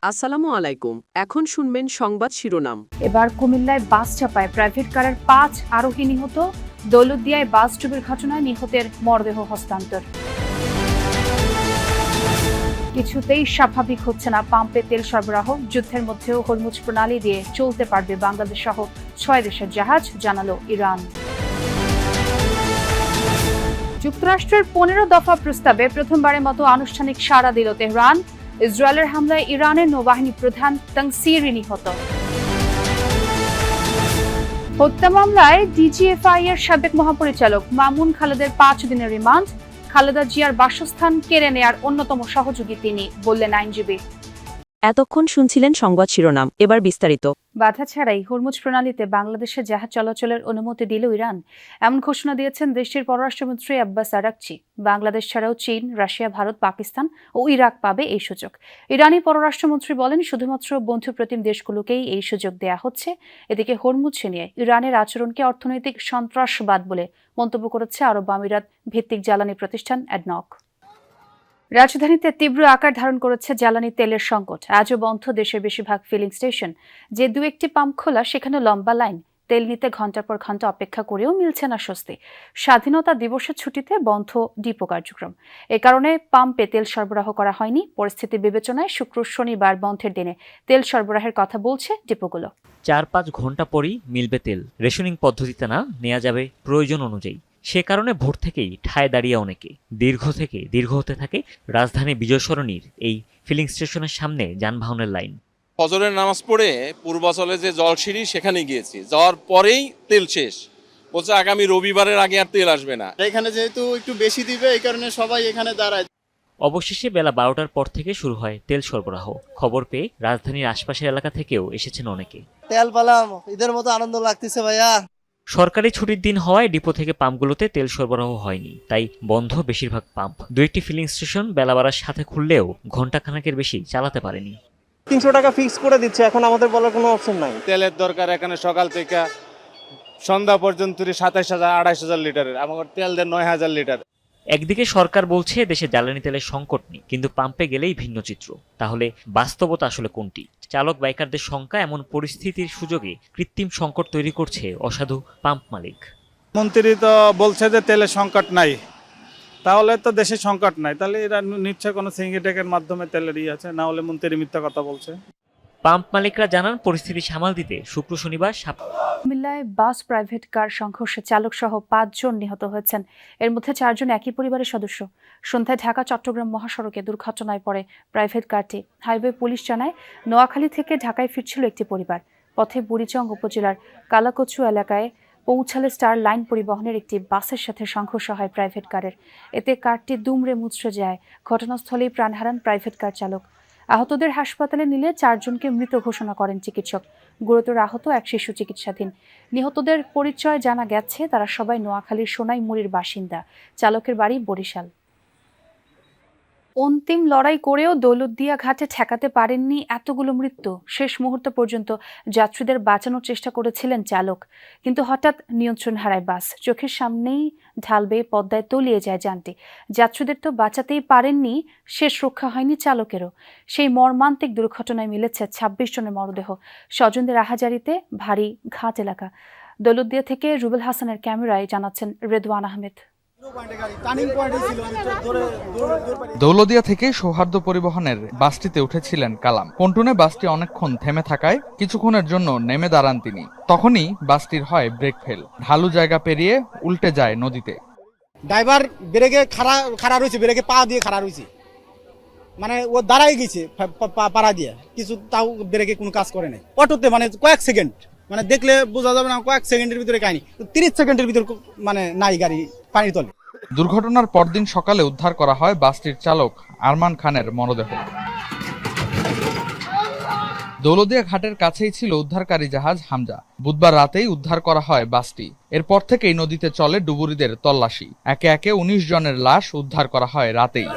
আসসালামু আলাইকুম। এখন শুনবেন সংবাদ শিরোনাম। এবার কুমিল্লায় বাস চাপায় প্রাইভেট কারের 5 আরোহী নিহত। দৌলতদিয়ায় বাস ডুবির ঘটনায় নিহতের মরদেহ হস্তান্তর। কিছুতেই স্বাভাবিক হচ্ছে না পাম্পে তেল সরবরাহ। যুদ্ধের মধ্যেও হরমুজ প্রণালী দিয়ে চলতে পারবে বাংলাদেশ সহ 6 দেশের জাহাজ, জানালো ইরান। যুক্তরাষ্ট্রের 15 দফা প্রস্তাবে প্রথমবারের মতো আনুষ্ঠানিক সাড়া দিল তেহরান। ইসরায়েলের হামলায় ইরানের নৌবাহিনী প্রধান তানসিরি নিহত। হত্যা মামলায় ডিজিএফআই এর সাবেক মহাপরিচালক মামুন খালেদের 5 দিনের রিমান্ড। খালেদা জিয়ার বাসস্থান কেড়ে নেয়ার অন্যতম সহযোগী তিনি, বললেন আইনজীবী। এতক্ষণ শুনছিলেন সংবাদ শিরোনাম, এবার বিস্তারিত। বাধা ছাড়াই হরমুজ প্রণালীতে বাংলাদেশের জাহাজ চলাচলের অনুমতি দিল ইরান। এমন ঘোষণা দিয়েছেন দেশটির পররাষ্ট্রমন্ত্রী আব্বাস আরাকচি। বাংলাদেশ ছাড়াও চীন, রাশিয়া, ভারত, পাকিস্তান ও ইরাক পাবে এই সুযোগ। ইরানি পররাষ্ট্রমন্ত্রী বলেন, শুধুমাত্র বন্ধুপ্রতিম দেশগুলোকেই এই সুযোগ দেয়া হচ্ছে। এদিকে হরমুজ নিয়ে ইরানের আচরণকে অর্থনৈতিক সন্ত্রাসবাদ বলে মন্তব্য করেছে আরব আমিরাত ভিত্তিক জ্বালানি প্রতিষ্ঠান অ্যাডনক। রাজধানীতে তীব্র আকার ধারণ করেছে জ্বালানি তেলের সংকট। আজও বন্ধ দেশের বেশিরভাগ ফিলিং স্টেশন। যে 2-1টি পাম্প খোলা, সেখানে লম্বা লাইন। তেল নিতে ঘন্টার পর ঘন্টা অপেক্ষা করেও মিলছে না স্বস্তি। স্বাধীনতা দিবসের ছুটিতে বন্ধ ডিপো কার্যক্রম। এ কারণে পাম্পে তেল সরবরাহ করা হয়নি। পরিস্থিতি বিবেচনায় শুক্র শনিবার বন্ধের দিনে তেল সরবরাহের কথা বলছে ডিপোগুলো। 4-5 ঘন্টা পরই মিলবে তেল। রেশনিং পদ্ধতিতে না, নেওয়া যাবে প্রয়োজন অনুযায়ী। সে কারণে ভোর থেকেই ঠায় দাঁড়িয়ে অনেকে। দীর্ঘ হতে থাকে রাজধানী বিজয় সরণির এই ফিলিং স্টেশনের সামনে যানবাহনের লাইন। ফজরের নামাজ পড়ে পূর্বাচলে যে জলসিঁড়ি, সেখানে গিয়েছি। যাওয়ার পরেই তেল শেষ। বলছে আগামী রবিবারের আগে আর তেল আসবে না। এখানে যেহেতু একটু বেশি দিবে, এই কারণে সবাই এখানে দাঁড়ায়। অবশেষে বেলা 12টার পর থেকে শুরু হয় তেল সরবরাহ। খবর পেয়ে রাজধানীর আশপাশের এলাকা থেকেও এসেছেন অনেকে। তেল পেলাম, ঈদের মতো আনন্দ লাগতেছে ভাইয়া। সরকারি ছুটির দিন হওয়ায় ডিপো থেকে পাম্পগুলোতে তেল সরবরাহ হয়নি, তাই বন্ধ বেশিরভাগ পাম্প। 2-1টি ফিলিং স্টেশন বেলা বাড়ার সাথে খুললেও ঘণ্টাখানেকের বেশি চালাতে পারেনি। 300 টাকা ফিক্স করে দিচ্ছে, এখন আমাদের বলার কোনো অপশন নাই। তেলের দরকার এখানে সকাল থেকে সন্ধ্যা পর্যন্ত 27,000-28,000 লিটারের, আমার তেল দেন 9,000 লিটার। একদিকে সরকার বলছে দেশে জ্বালানি তেলের সংকট নেই, কিন্তু পাম্পে গেলেই ভিন্ন চিত্র। তাহলে বাস্তবতা আসলে কোনটি? চালক বাইকারদের সংখ্যা এমন পরিস্থিতির সুযোগে কৃত্রিম সংকট তৈরি করছে অসাধু পাম্প মালিক। মন্ত্রী তো বলছে যে তেলের সংকট নাই, তাহলে তো দেশে সংকট নাই, তাহলে এরা নিশ্চয় কোনো সিন্ডিকেটের মাধ্যমে তেলের আছে, না হলে মন্ত্রী মিথ্যা কথা বলছে। পাম্প মালিকরা জানান পরিস্থিতি সামাল দিতে শুক্র শনিবার কুমিল্লায় বাস প্রাইভেট কার সংঘর্ষে চালক সহ 5 জন নিহত হয়েছেন। এর মধ্যে 4 জন একই পরিবারের সদস্য। সন্ধ্যায় ঢাকা চট্টগ্রাম মহাসড়কে দুর্ঘটনায় পড়ে প্রাইভেট কারটি। হাইওয়ে পুলিশ জানায়, নোয়াখালী থেকে ঢাকায় ফিরছিল একটি পরিবার। পথে বুড়িচং উপজেলার কালাকচু এলাকায় পৌঁছালে স্টার লাইন পরিবহনের একটি বাসের সাথে সংঘর্ষ হয় প্রাইভেট কারের। এতে কারটি দুমড়ে মুচড়ে যায়। ঘটনাস্থলেই প্রাণ হারান প্রাইভেট কার চালক। আহতদের হাসপাতালে নিলে 4 জনকে মৃত ঘোষণা করেন চিকিৎসক। গুরুতর আহত এক শিশু চিকিৎসাধীন। নিহতদের পরিচয় জানা গেছে, তারা সবাই নোয়াখালীর সোনাইমুড়ির বাসিন্দা। চালকের বাড়ি বরিশাল। অন্তিম লড়াই করেও দৌলতদিয়া ঘাটে ঠেকাতে পারেননি এতগুলো মৃত্যু। শেষ মুহূর্ত পর্যন্ত যাত্রীদের বাঁচানোর চেষ্টা করেছিলেন চালক, কিন্তু হঠাৎ নিয়ন্ত্রণ হারায় বাস। চোখের সামনেই ঢাল বেয়ে পদ্মায় তলিয়ে যায় যানটি। যাত্রীদের তো বাঁচাতেই পারেননি, শেষ রক্ষা হয়নি চালকেরও। সেই মর্মান্তিক দুর্ঘটনায় মিলেছে 26 জনের মরদেহ। স্বজনদের আহাজারিতে ভারী ঘাট এলাকা। দৌলতদিয়া থেকে রুবেল হাসানের ক্যামেরায় জানাচ্ছেন রেদওয়ান আহমেদ। দৌলতদিয়া থেকে সৌহার্দ্য পরিবহনের বাসটিতে উঠেছিলেন কালাম। পন্টুনে বাসটি অনেকক্ষণ থেমে থাকায় কিছুক্ষণের জন্য নেমে দাঁড়ান তিনি। তখনই বাসটির হয় ব্রেক ফেল। ঢালু জায়গা পেরিয়ে উল্টে যায় নদীতে। ড্রাইভার ব্রেকে খাড়া রয়েছে, ব্রেকে পা দিয়ে খাড়া রয়েছে, মানে ও দাঁড়াই গেছে পাড়া দিয়ে, কিছু তাও ব্রেকে কোনো কাজ করে নাই। অটোতে মানে কয়েক সেকেন্ড, মানে দেখলে বোঝা যাবে না কয়েক সেকেন্ডের ভিতরে কাহিনী। 30 সেকেন্ডের ভিতরে মানে নাই গাড়ি পানির তলে। দুর্ঘটনার পরদিন সকালে উদ্ধার করা হয় বাসটির চালক আরমান খানের মরদেহ। দৌলতদিয়া ঘাটের কাছেই ছিল উদ্ধারকারী জাহাজ হামজা। বুধবার রাতেই উদ্ধার করা হয় বাসটি। এরপর থেকেই নদীতে চলে ডুবুরিদের তল্লাশি। একে একে 19 জনের লাশ উদ্ধার করা হয় রাতেই।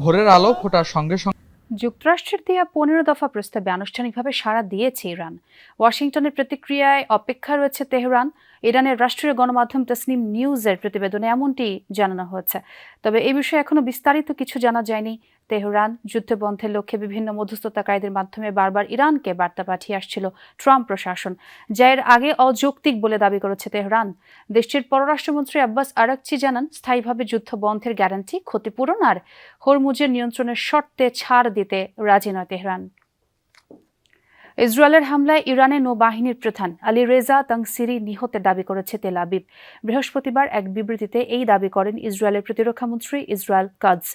ভোরের আলো ফোটার সঙ্গে সঙ্গে যুক্তরাষ্ট্রের দেয়া 15 দফা প্রস্তাবে আনুষ্ঠানিকভাবে সাড়া দিয়েছে ইরান। ওয়াশিংটনের প্রতিক্রিয়ায় অপেক্ষা রয়েছে তেহরান। ইরানের রাষ্ট্রীয় গণমাধ্যম তসনিম নিউজের প্রতিবেদনে এমনটি জানানো হয়েছে। তবে এই বিষয়ে এখনো বিস্তারিত কিছু জানা যায়নি। তেহরান যুদ্ধবন্ধের লক্ষ্যে বিভিন্ন মধ্যস্থতাকারীদের মাধ্যমে বারবার ইরানকে বার্তা পাঠিয়ে আসছিল ট্রাম্প প্রশাসন, যা এর আগে অযৌক্তিক বলে দাবি করেছে তেহরান। দেশটির পররাষ্ট্রমন্ত্রী আব্বাস আরাকচি জানান, স্থায়ীভাবে যুদ্ধবন্ধের গ্যারান্টি, ক্ষতিপূরণ আর হরমুজের নিয়ন্ত্রণের শর্তে ছাড় দিতে রাজি নয় তেহরান। ইসরায়েলের হামলায় ইরানের নৌবাহিনীর প্রধান আলী রেজা তাংসিরি নিহতের দাবি করেছে তেল আবিব। বৃহস্পতিবার এক বিবৃতিতে এই দাবি করেন ইসরায়েলের প্রতিরক্ষামন্ত্রী ইসরায়েল কাদস।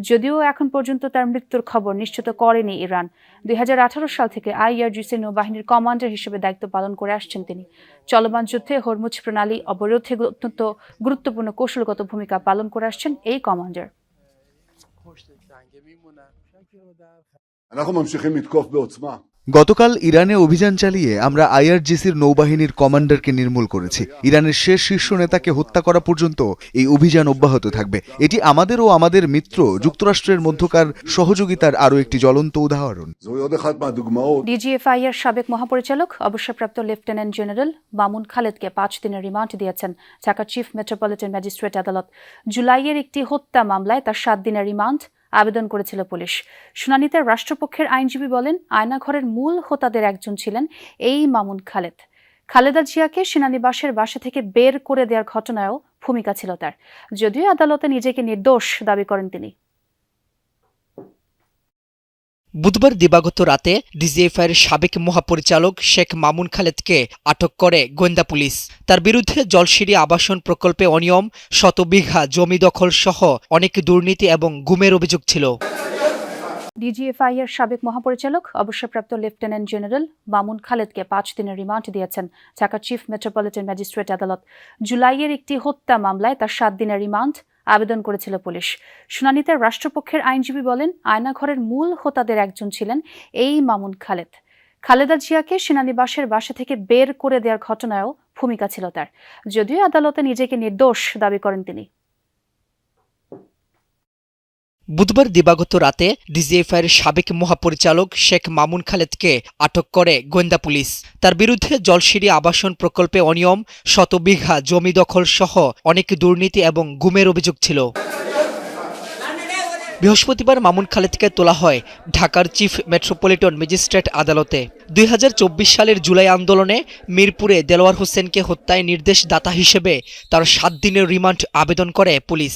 যদিও এখন পর্যন্ত তার মৃত্যুর খবর নিশ্চিত করেনি ইরান। 2018 সাল থেকে IRGC নৌবাহিনীর কমান্ডার হিসেবে দায়িত্ব পালন করে আসছেন তিনি। চলমান যুদ্ধে হরমুজ প্রণালী অবরোধে অত্যন্ত গুরুত্বপূর্ণ কৌশলগত ভূমিকা পালন করে আসছেন এই কমান্ডার। গতকাল ইরানে অভিযান চালিয়ে আমরা IRGCর নৌবাহিনীর কমান্ডারকে নির্মূল করেছি। ইরানের শেষ শীর্ষ নেতাকে হত্যা করা পর্যন্ত এই অভিযান অব্যাহত থাকবে। এটি আমাদের ও আমাদের মিত্র যুক্তরাষ্ট্রের মধ্যকার সহযোগিতার আরও একটি জ্বলন্ত উদাহরণ। DGFI এর সাবেক মহাপরিচালক অবসরপ্রাপ্ত লেফটেন্যান্ট জেনারেল মামুন খালেদকে 5 দিনের রিমান্ড দিয়েছেন ঢাকা চিফ মেট্রোপলিটন ম্যাজিস্ট্রেট আদালত। জুলাইয়ের একটি হত্যা মামলায় তার 7 দিনের রিমান্ড আবেদন করেছিল পুলিশ। শুনানিতে রাষ্ট্রপক্ষের আইনজীবী বলেন, আয়নাঘরের মূল হোতাদের একজন ছিলেন এই মামুন খালেদ। খালেদা জিয়াকে সেনানিবাসের বাসা থেকে বের করে দেওয়ার ঘটনায়ও ভূমিকা ছিল তার, যদিও আদালতে নিজেকে নির্দোষ দাবি করেন তিনি। বুধবার দিবাগত রাতে ডিজিএফআইয়ের সাবেক মহাপরিচালক শেখ মামুন খালেদকে আটক করে গোয়েন্দা পুলিশ। তার বিরুদ্ধে জলসিঁড়ি আবাসন প্রকল্পে অনিয়ম, শতবিঘা জমি দখল সহ অনেক দুর্নীতি এবং গুমের অভিযোগ ছিল। DGFI এর সাবেক মহাপরিচালক অবসরপ্রাপ্ত লেফটেন্যান্ট জেনারেল মামুন খালেদকে 5 দিনের রিমান্ড দিয়েছেন ঢাকা চিফ মেট্রোপলিটন ম্যাজিস্ট্রেট আদালত। জুলাইয়ের একটি হত্যা মামলায় তার 7 দিনের রিমান্ড আবেদন করেছিল পুলিশ। শুনানিতে রাষ্ট্রপক্ষের আইনজীবী বলেন, আয়নাঘরের মূল হোতাদের একজন ছিলেন এই মামুন খালেদ। খালেদা জিয়াকে সেনানিবাসের বাসা থেকে বের করে দেওয়ার ঘটনায়ও ভূমিকা ছিল তার, যদিও আদালতে নিজেকে নির্দোষ দাবি করেন তিনি। বুধবার দিবাগত রাতে ডিজিএফআইয়ের সাবেক মহাপরিচালক শেখ মামুন খালেদকে আটক করে গোয়েন্দা পুলিশ। তার বিরুদ্ধে জলসিঁড়ি আবাসন প্রকল্পে অনিয়ম, শতবিঘা জমি দখল সহ অনেক দুর্নীতি এবং গুমের অভিযোগ ছিল। বৃহস্পতিবার মামুন খালেদকে তোলা হয় ঢাকার চিফ মেট্রোপলিটন ম্যাজিস্ট্রেট আদালতে। 2024 সালের জুলাই আন্দোলনে মিরপুরে দেলোয়ার হোসেনকে হত্যায় নির্দেশদাতা হিসেবে তার 7 দিনের রিমান্ড আবেদন করে পুলিশ।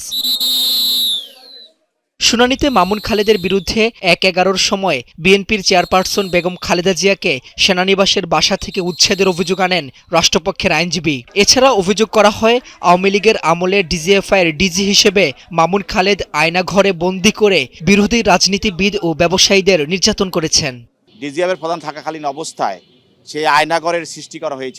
শুনানিতে মামুন খালেদের বিরুদ্ধে 1-11-র সময় বিএনপির চেয়ারপারসন বেগম খালেদা জিয়াকে সেনানিবাসের বাসা থেকে উচ্ছেদের অভিযোগ আনেন রাষ্ট্রপক্ষের আইনজীবী। এছাড়া অভিযোগ করা হয়, আওয়ামী লীগের আমলে ডিজিএফআইয়ের ডিজি হিসেবে মামুন খালেদ আয়নাঘরে বন্দী করে বিরোধী রাজনীতিবিদ ও ব্যবসায়ীদের নির্যাতন করেছেন। ডিজিএফআইয়ের প্রধান থাকাকালীন অবস্থায় সেই আয়নাঘরের সৃষ্টি করা হয়েছে।